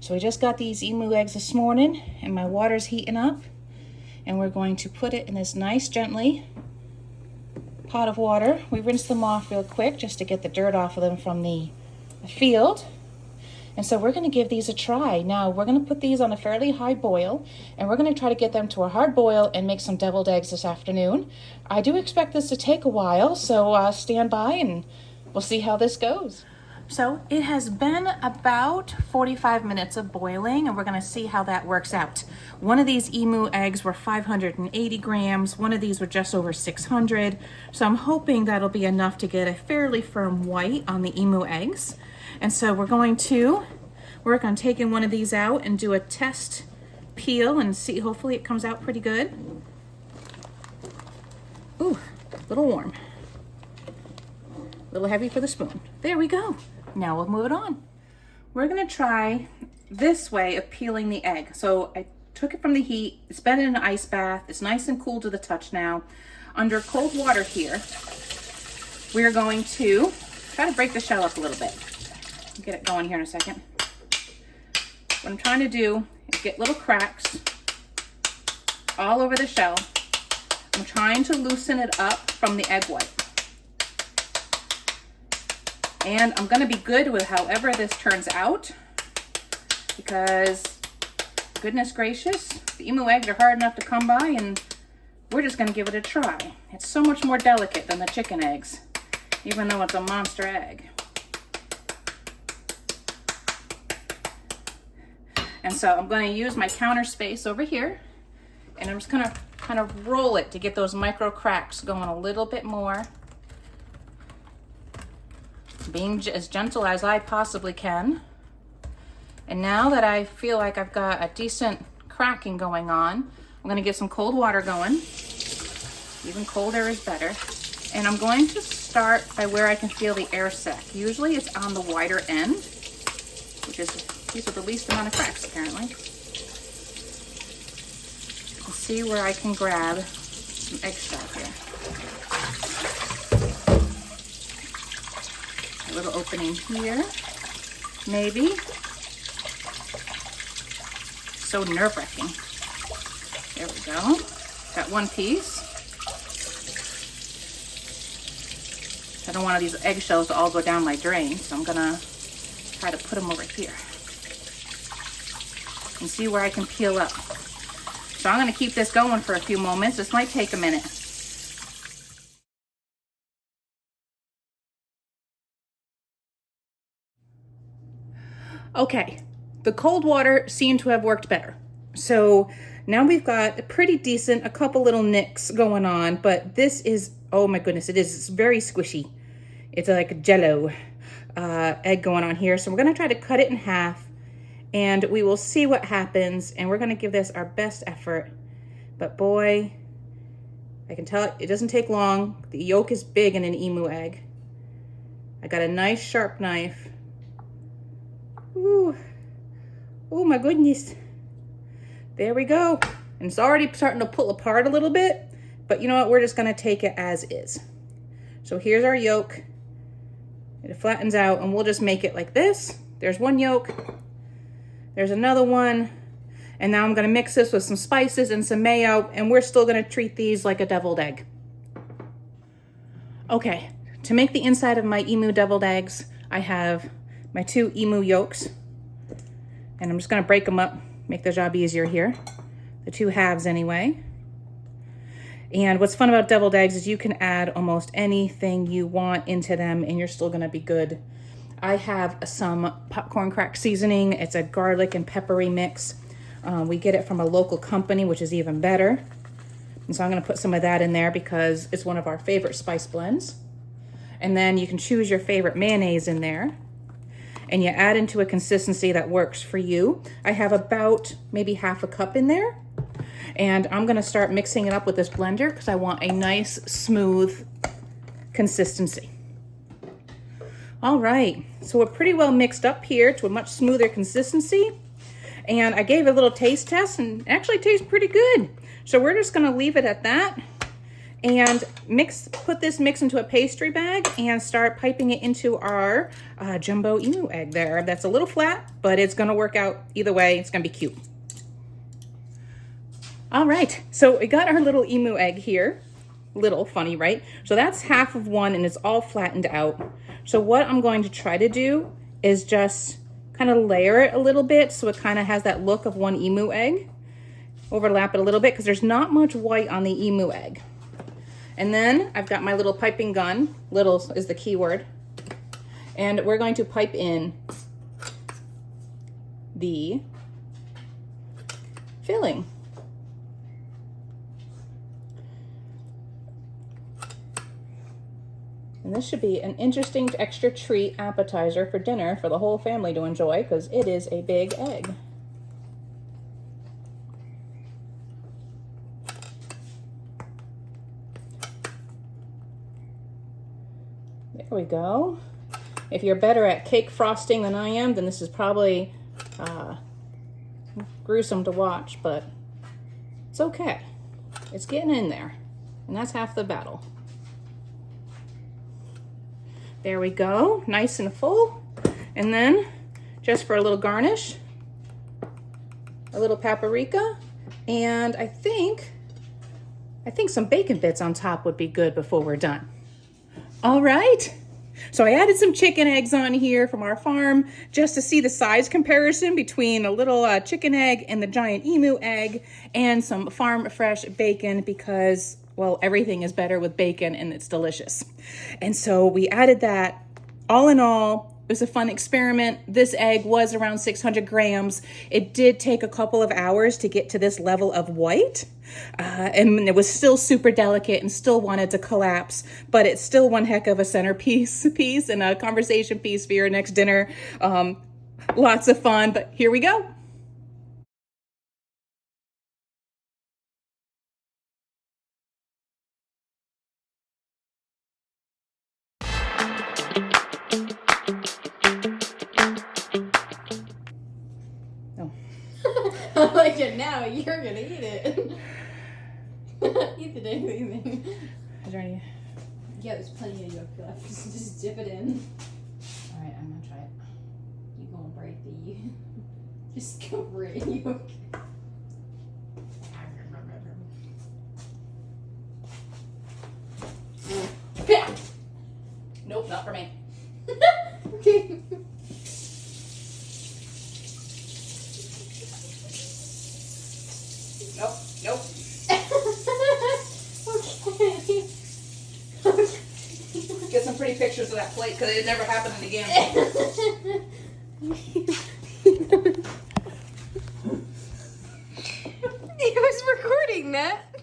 So we just got these Emu eggs this morning and my water's heating up, and we're going to put it in this nice gently pot of water. We rinse them off real quick just to get the dirt off of them from the field. And so we're going to give these a try. Now we're going to put these on a fairly high boil, and we're going to try to get them to a hard boil and make some deviled eggs this afternoon. I do expect this to take a while, so stand by and we'll see how this goes. So it has been about 45 minutes of boiling, and we're going to see how that works out. One of these Emu eggs were 580 grams. One of these were just over 600. So I'm hoping that'll be enough to get a fairly firm white on the Emu eggs. And so we're going to work on taking one of these out and do a test peel and see, hopefully it comes out pretty good. Ooh, a little warm. A little heavy for the spoon. There we go. Now we'll move it on. We're gonna try this way of peeling the egg. So I took it from the heat. It's been in an ice bath. It's nice and cool to the touch now. Under cold water here, we're going to try to break the shell up a little bit. Get it going here in a second. What I'm trying to do is get little cracks all over the shell. I'm trying to loosen it up from the egg white. And I'm gonna be good with however this turns out, because goodness gracious, the Emu eggs are hard enough to come by, and we're just gonna give it a try. It's so much more delicate than the chicken eggs, even though it's a monster egg. And so I'm going to use my counter space over here, and I'm just going to kind of roll it to get those micro cracks going a little bit more. Being as gentle as I possibly can. And now that I feel like I've got a decent cracking going on, I'm going to get some cold water going. Even colder is better. And I'm going to start by where I can feel the air sac. Usually it's on the wider end, which is these with the least amount of cracks, apparently. Let's see where I can grab some eggshell here. A little opening here, maybe. So nerve-wracking. There we go. Got one piece. I don't want these eggshells to all go down my drain, so I'm gonna try to put them over here and see where I can peel up. So I'm going to keep this going for a few moments. This might take a minute. Okay, the cold water seemed to have worked better. So now we've got a pretty decent, a couple little nicks going on, but this is, oh my goodness, it's very squishy. It's like a jello egg going on here. So we're going to try to cut it in half, and we will see what happens, and we're going to give this our best effort. But boy, I can tell it doesn't take long. The yolk is big in an Emu egg. I got a nice sharp knife. Ooh, oh my goodness. There we go. And it's already starting to pull apart a little bit, but you know what? We're just going to take it as is. So here's our yolk. It flattens out, and we'll just make it like this. There's one yolk. There's another one. And now I'm going to mix this with some spices and some mayo, and we're still going to treat these like a deviled egg. Okay, to make the inside of my Emu deviled eggs, I have my 2 Emu yolks, and I'm just going to break them up, make the job easier here. The 2 halves anyway. And what's fun about deviled eggs is you can add almost anything you want into them, and you're still going to be good. I have some popcorn crack seasoning. It's a garlic and peppery mix. We get it from a local company, which is even better. And so I'm going to put some of that in there because it's one of our favorite spice blends. And then you can choose your favorite mayonnaise in there, and you add into a consistency that works for you. I have about maybe half a cup in there, and I'm going to start mixing it up with this blender because I want a nice smooth consistency. All right, so we're pretty well mixed up here to a much smoother consistency. And I gave it a little taste test, and it actually tastes pretty good. So we're just gonna leave it at that. and put this mix into a pastry bag and start piping it into our jumbo emu egg there. That's a little flat, but it's gonna work out either way. It's gonna be cute. All right, so we got our little emu egg here. Little, funny, right? So that's half of one and it's all flattened out. So what I'm going to try to do is just kind of layer it a little bit so it kind of has that look of one emu egg. Overlap it a little bit because there's not much white on the emu egg. And then I've got my little piping gun. Little is the key word. And we're going to pipe in the filling. And this should be an interesting extra treat appetizer for dinner for the whole family to enjoy because it is a big egg. There we go. If you're better at cake frosting than I am, then this is probably gruesome to watch, but it's okay. It's getting in there, and that's half the battle. There we go, nice and full. And then, just for a little garnish, a little paprika, and I think some bacon bits on top would be good before we're done. All right, so I added some chicken eggs on here from our farm just to see the size comparison between a little chicken egg and the giant emu egg, and some farm fresh bacon because, well, everything is better with bacon and it's delicious. And so we added that. All in all, it was a fun experiment. This egg was around 600 grams. It did take a couple of hours to get to this level of white. And it was still super delicate and still wanted to collapse, but it's still one heck of a centerpiece and a conversation piece for your next dinner. Lots of fun, but here we go. I like it now. You're gonna eat it. Eat the dang thing. Is there any? Yeah, there's plenty of yolk left. Just dip it in. All right, I'm gonna try it. You gonna break the? Just go right yolk. Nope, not for me. Okay. Nope. Okay. Get some pretty pictures of that plate because it never happened again. He was recording that.